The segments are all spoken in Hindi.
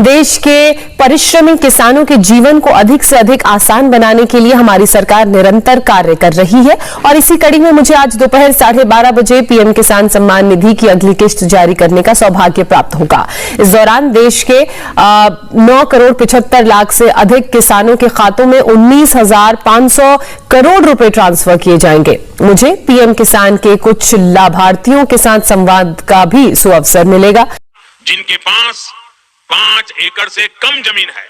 देश के परिश्रमी किसानों के जीवन को अधिक से अधिक आसान बनाने के लिए हमारी सरकार निरंतर कार्य कर रही है और इसी कड़ी में मुझे आज दोपहर 12:30 बजे पीएम किसान सम्मान निधि की अगली किश्त जारी करने का सौभाग्य प्राप्त होगा। इस दौरान देश के 9,75,00,000 से अधिक किसानों के खातों में 19,500 करोड़ रुपए ट्रांसफर किए जाएंगे। मुझे पीएम किसान के कुछ लाभार्थियों के साथ संवाद का भी सुअवसर मिलेगा। जिनके पास 5 एकड़ से कम जमीन है,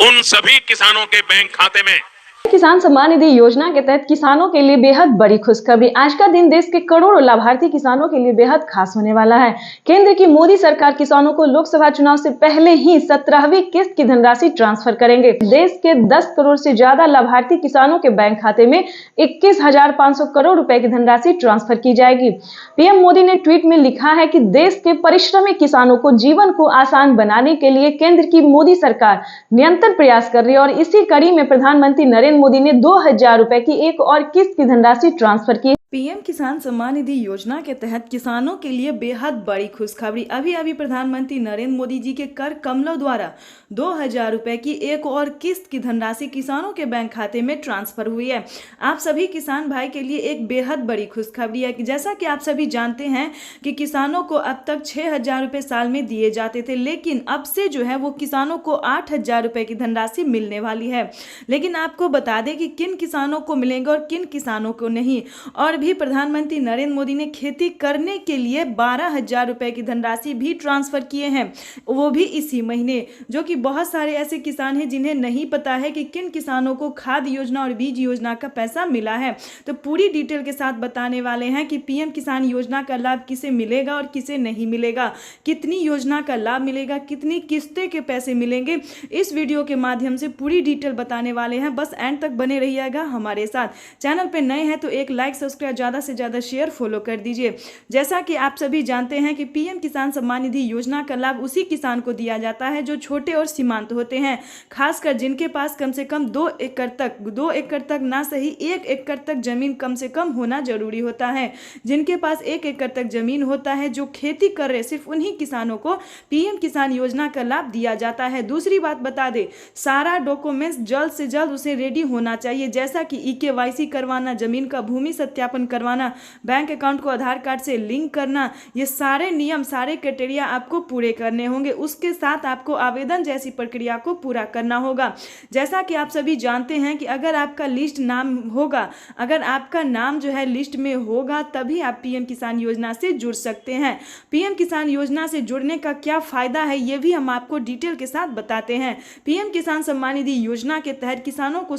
उन सभी किसानों के बैंक खाते में किसान सम्मान निधि योजना के तहत किसानों के लिए बेहद बड़ी खुशखबरी। आज का दिन देश के करोड़ों लाभार्थी किसानों के लिए बेहद खास होने वाला है। केंद्र की मोदी सरकार किसानों को लोकसभा चुनाव से पहले ही 17वीं किस्त की धनराशि ट्रांसफर करेंगे। देश के 10 करोड़ से ज्यादा लाभार्थी किसानों के बैंक खाते में 21,500 करोड़ रुपए की धनराशि ट्रांसफर की जाएगी। पीएम मोदी ने ट्वीट में लिखा है कि देश के परिश्रमी किसानों को जीवन को आसान बनाने के लिए केंद्र की मोदी सरकार निरंतर प्रयास कर रही है और इसी कड़ी में प्रधानमंत्री नरेंद्र मोदी ने 2,000 रुपए की एक और किस्त की धनराशि ट्रांसफर की। पीएम किसान सम्मान निधि योजना के तहत किसानों के लिए बेहद बड़ी खुशखबरी। अभी प्रधानमंत्री नरेंद्र मोदी जी के कर कमलों द्वारा 2,000 रुपए की एक और किस्त की धनराशि किसानों के बैंक खाते में ट्रांसफर हुई है। आप सभी किसान भाई के लिए एक बेहद बड़ी खुशखबरी है कि जैसा कि आप सभी जानते हैं कि किसानों को अब तक 6,000 रुपए साल में दिए जाते थे, लेकिन अब से जो है वो किसानों को 8,000 रुपए की धनराशि मिलने वाली है। लेकिन आपको बता दें कि किन किसानों को मिलेंगे और किन किसानों को नहीं। और भी प्रधानमंत्री नरेंद्र मोदी ने खेती करने के लिए 12,000 रुपए की धनराशि भी ट्रांसफर किए हैं, वो भी इसी महीने। जो कि बहुत सारे ऐसे किसान हैं जिन्हें नहीं पता है कि किन किसानों को खाद योजना और बीज योजना का पैसा मिला है। तो पूरी डिटेल के साथ बताने वाले हैं कि पीएम किसान योजना का लाभ किसे मिलेगा और किसे नहीं मिलेगा, कितनी योजना का लाभ मिलेगा, कितनी किस्तें के पैसे मिलेंगे। इस वीडियो के माध्यम से पूरी डिटेल बताने वाले हैं, बस एंड तक बने रहिएगा हमारे साथ। चैनल पे नए हैं तो एक लाइक, सब्सक्राइब, ज्यादा से ज्यादा शेयर, फॉलो कर दीजिए। जैसा कि आप सभी जानते हैं कि पीएम किसान सम्मान निधि योजना का लाभ उसी किसान को दिया जाता है जो छोटे और सीमांत होते हैं, खासकर जिनके पास कम से कम 2 एकड़ तक ना सही 1 एकड़ तक जमीन कम से कम होना जरूरी होता है। जिनके पास 1 एकड़ तक जमीन होता है, जो खेती कर रहे, सिर्फ उन्हीं किसानों को पीएम किसान योजना का लाभ दिया जाता है। दूसरी बात बता दे, सारा डॉक्यूमेंट्स जल्द से जल्द उसे रेडी होना चाहिए, जैसा कि EKYC करवाना, जमीन का भूमि सत्यापन करवाना, बैंक अकाउंट को आधार कार्ड से लिंक करना, ये सारे नियम, सारे क्राइटेरिया आपको पूरे करने होंगे। उसके साथ आपको आवेदन जैसी प्रक्रिया को पूरा करना होगा। जैसा कि आप सभी जानते हैं कि अगर आपका लिस्ट नाम होगा, अगर आपका नाम जो है लिस्ट में होगा, तभी आप पीएम किसान योजना से जुड़ सकते हैं। पीएम किसान योजना से जुड़ने का क्या फायदा है, ये भी हम आपको डिटेल के साथ बताते हैं। पीएम किसान सम्मान निधि योजना के तहत किसानों को